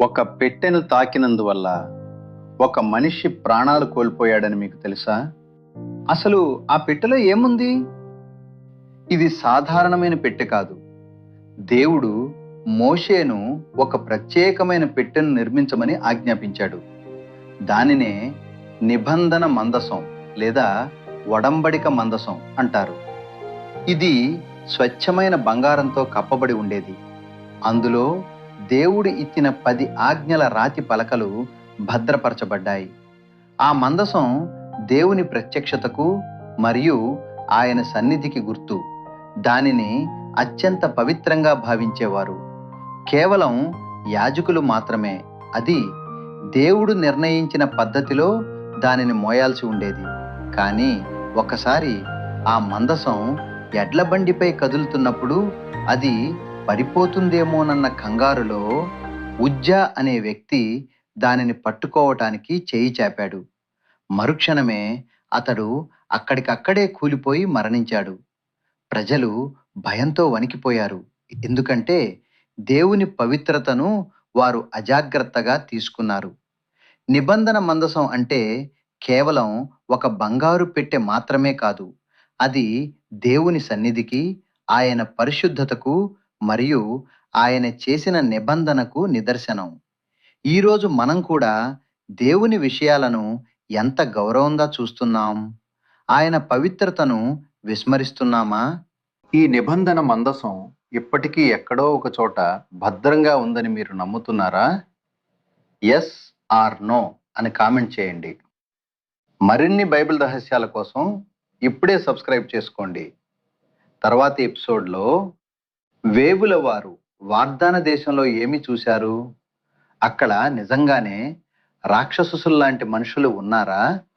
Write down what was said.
ఒక పెట్టెను తాకినందువల్ల ఒక మనిషి ప్రాణాలు కోల్పోయాడని మీకు తెలుసా? అసలు ఆ పెట్టెలో ఏముంది? ఇది సాధారణమైన పెట్టె కాదు. దేవుడు మోషేను ఒక ప్రత్యేకమైన పెట్టెను నిర్మించమని ఆజ్ఞాపించాడు. దానినే నిబంధన మందసం లేదా ఒడంబడిక మందసం అంటారు. ఇది స్వచ్ఛమైన బంగారంతో కప్పబడి ఉండేది. అందులో దేవుడు ఇచ్చిన 10 ఆజ్ఞల రాతి పలకలు భద్రపరచబడ్డాయి. ఆ మందసం దేవుని ప్రత్యక్షతకు మరియు ఆయన సన్నిధికి గుర్తు. దానిని అత్యంత పవిత్రంగా భావించేవారు. కేవలం యాజకులు మాత్రమే అది దేవుడు నిర్ణయించిన పద్ధతిలో దానిని మోయాల్సి ఉండేది. కానీ ఒకసారి ఆ మందసం ఎడ్ల బండిపై కదులుతున్నప్పుడు అది పడిపోతుందేమోనన్న కంగారులో ఉజ్జా అనే వ్యక్తి దానిని పట్టుకోవటానికి చేయి చాపాడు. మరుక్షణమే అతడు అక్కడికక్కడే కూలిపోయి మరణించాడు. ప్రజలు భయంతో వణికిపోయారు. ఎందుకంటే దేవుని పవిత్రతను వారు అజాగ్రత్తగా తీసుకున్నారు. నిబంధన మందసం అంటే కేవలం ఒక బంగారు పెట్టె మాత్రమే కాదు. అది దేవుని సన్నిధికి, ఆయన పరిశుద్ధతకు మరియు ఆయన చేసిన నిబంధనకు నిదర్శనం. ఈరోజు మనం కూడా దేవుని విషయాలను ఎంత గౌరవంగా చూస్తున్నాం? ఆయన పవిత్రతను విస్మరిస్తున్నామా? ఈ నిబంధన మందసం ఇప్పటికీ ఎక్కడో ఒక చోట భద్రంగా ఉందని మీరు నమ్ముతున్నారా? ఎస్ ఆర్ నో అని కామెంట్ చేయండి. మరిన్ని బైబిల్ రహస్యాల కోసం ఇప్పుడే సబ్స్క్రైబ్ చేసుకోండి. తర్వాతి ఎపిసోడ్లో వేవుల వారు వాగ్దాన దేశంలో ఏమి చూశారు? అక్కడ నిజంగానే రాక్షసుల్లాంటి మనుషులు ఉన్నారా?